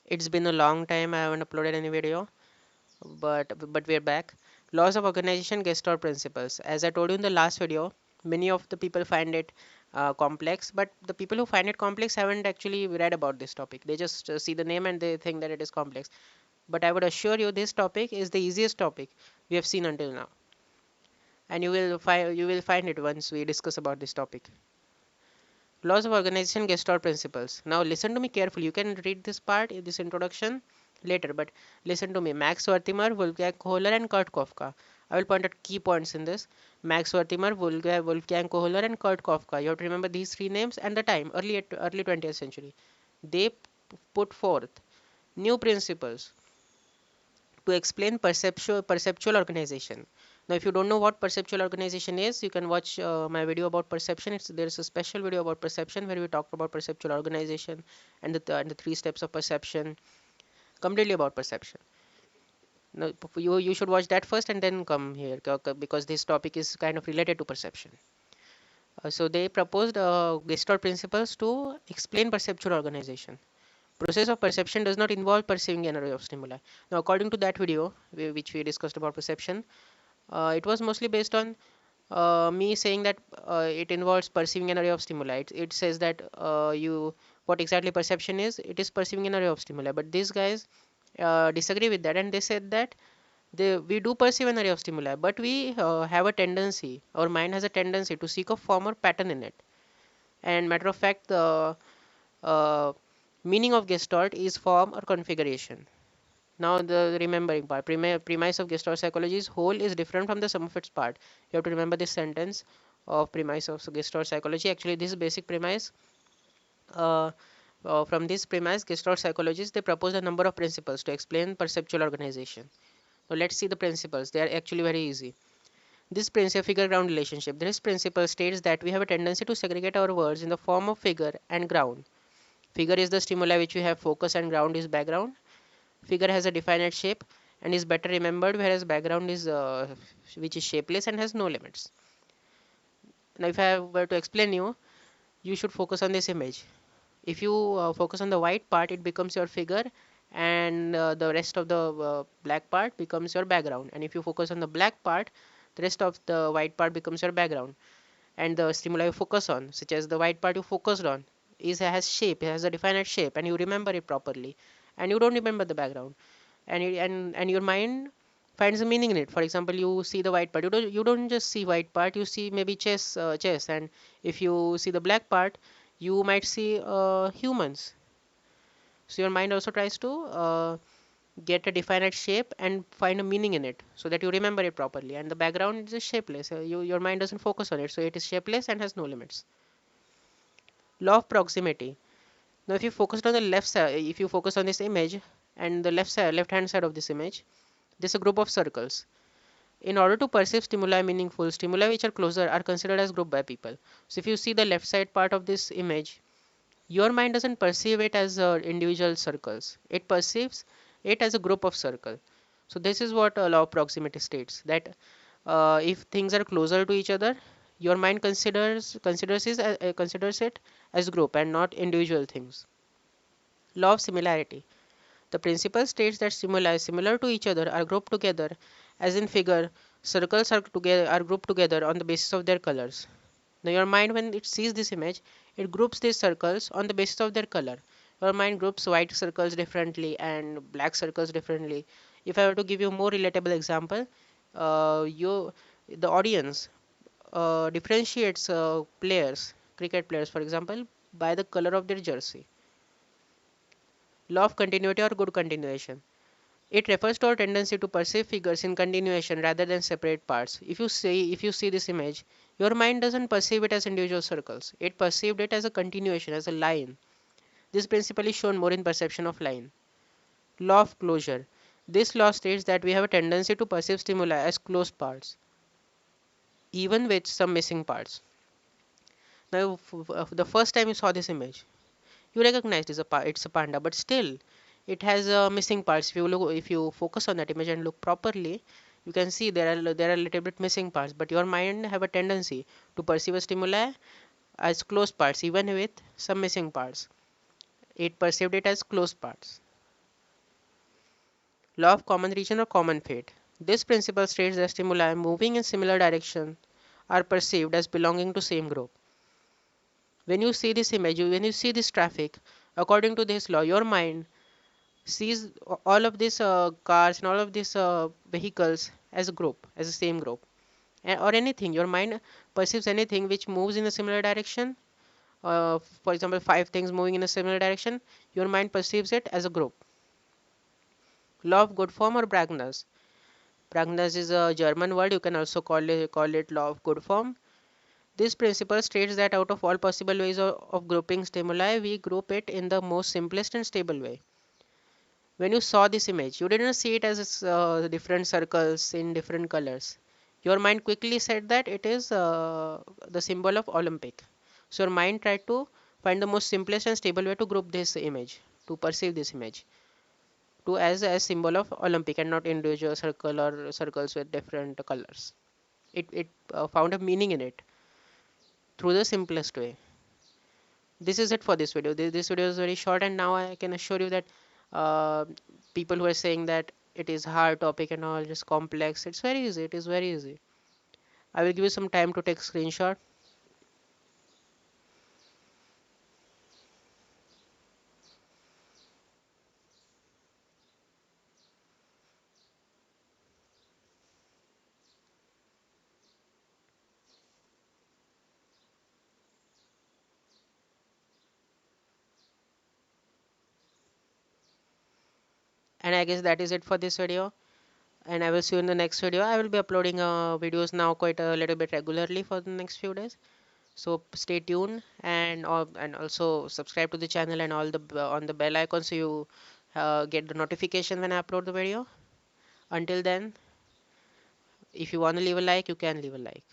It's been a long time. I haven't uploaded any video, but we're back. Laws of organization, Gestalt principles. As I told you in the last video, many of the people find it complex, but the people who find it complex haven't actually read about this topic. They just see the name and they think that it is complex. But I would assure you, this topic is the easiest topic we have seen until now, and you will find it once we discuss about this topic. Laws of organization, Gestalt principles. Now listen to me carefully. You can read this part, this introduction later, but listen to me. Max Wertheimer, Wolfgang Kohler, and Kurt Kafka. I will point out key points in this. Max Wertheimer, Wolfgang Kohler, and Kurt Kafka. You have to remember these three names and the time, early 20th century. They put forth new principles to explain perceptual organization. Now if you don't know what perceptual organization is, you can watch my video about perception. There's a special video about perception where we talked about perceptual organization and the three steps of perception, completely about perception. Now you should watch that first and then come here, because this topic is kind of related to perception. So they proposed Gestalt principles to explain perceptual organization. Process of perception does not involve perceiving an array of stimuli. Now according to that video which we discussed about perception, it was mostly based on me saying that it involves perceiving an array of stimuli. It says that what exactly perception is, it is perceiving an array of stimuli. But these guys disagree with that, and they said that we do perceive an array of stimuli, but we have a tendency, our mind has a tendency to seek a form or pattern in it. And matter of fact, the uh, meaning of Gestalt is form or configuration. Now the remembering part, premise of Gestalt psychology is whole is different from the sum of its part. You have to remember this sentence of premise of Gestalt psychology. Actually, this basic premise, uh, from this premise, Gestalt psychologists, they propose a number of principles to explain perceptual organization. Now let's see the principles. They are actually very easy. This principle, figure ground relationship. This principle states that we have a tendency to segregate our words in the form of figure and ground. Figure is the stimuli which we have focus, and ground is background. Figure has a definite shape and is better remembered, whereas background is which is shapeless and has no limits. Now if I were to explain you should focus on this image. If you focus on the white part, it becomes your figure, and the rest of the black part becomes your background. And if you focus on the black part, the rest of the white part becomes your background. And the stimuli you focus on, such as the white part you focused on, has shape, it has a definite shape, and you remember it properly, and you don't remember the background, and your mind finds a meaning in it. For example, you see the white part, you don't just see white part, you see maybe chess, and if you see the black part, you might see humans. So your mind also tries to get a definite shape and find a meaning in it, so that you remember it properly. And the background is shapeless, your mind doesn't focus on it, so it is shapeless and has no limits. Law of proximity. Now if you focus on the left side, if you focus on this image, and the left hand side of this image, there's a group of circles. In order to perceive stimuli meaningful, stimuli which are closer are considered as grouped by people. So if you see the left side part of this image, your mind doesn't perceive it as individual circles, it perceives it as a group of circle. So this is what law of proximity states, that if things are closer to each other, your mind considers it as group and not individual things. Law of similarity. The principle states that stimuli similar to each other are grouped together, as in figure, circles are grouped together on the basis of their colors. Now your mind, when it sees this image, it groups these circles on the basis of their color. Your mind groups white circles differently and black circles differently. If I were to give you a more relatable example, the audience differentiates cricket players, for example, by the color of their jersey. Law of continuity or good continuation. It refers to our tendency to perceive figures in continuation rather than separate parts. If you see this image, your mind doesn't perceive it as individual circles. It perceived it as a continuation, as a line. This principle is shown more in perception of line. Law of closure. This law states that we have a tendency to perceive stimuli as closed parts, even with some missing parts. Now, the first time you saw this image, you recognized it's a panda, but still it has missing parts. If you focus on that image and look properly, you can see there are a little bit missing parts, but your mind have a tendency to perceive a stimuli as closed parts, even with some missing parts. It perceived it as closed parts. Law of common region or common fate. This principle states that stimuli moving in similar direction are perceived as belonging to same group. When you see this image, when you see this traffic, according to this law, your mind sees all of these cars and all of these vehicles as a group, as the same group. Or anything, your mind perceives anything which moves in a similar direction. For example, five things moving in a similar direction, your mind perceives it as a group. Law of good form or Bragner's. Bragner's is a German word. You can also call it law of good form. This principle states that out of all possible ways of grouping stimuli, we group it in the most simplest and stable way. When you saw this image, you didn't see it as different circles in different colors. Your mind quickly said that it is the symbol of Olympic. So your mind tried to find the most simplest and stable way to group this image, to perceive this image, to as a symbol of Olympic and not individual circle or circles with different colors. It found a meaning in it through the simplest way. This is it for this video. This video is very short, and now I can assure you that uh, people who are saying that it is hard topic and all just complex, it's very easy. It is very easy. I will give you some time to take screenshot. And I guess that is it for this video, and I will see you in the next video. I will be uploading videos now quite a little bit regularly for the next few days, so stay tuned, and also subscribe to the channel and all the on the bell icon so you get the notification when I upload the video. Until then, if you want to leave a like, you can leave a like.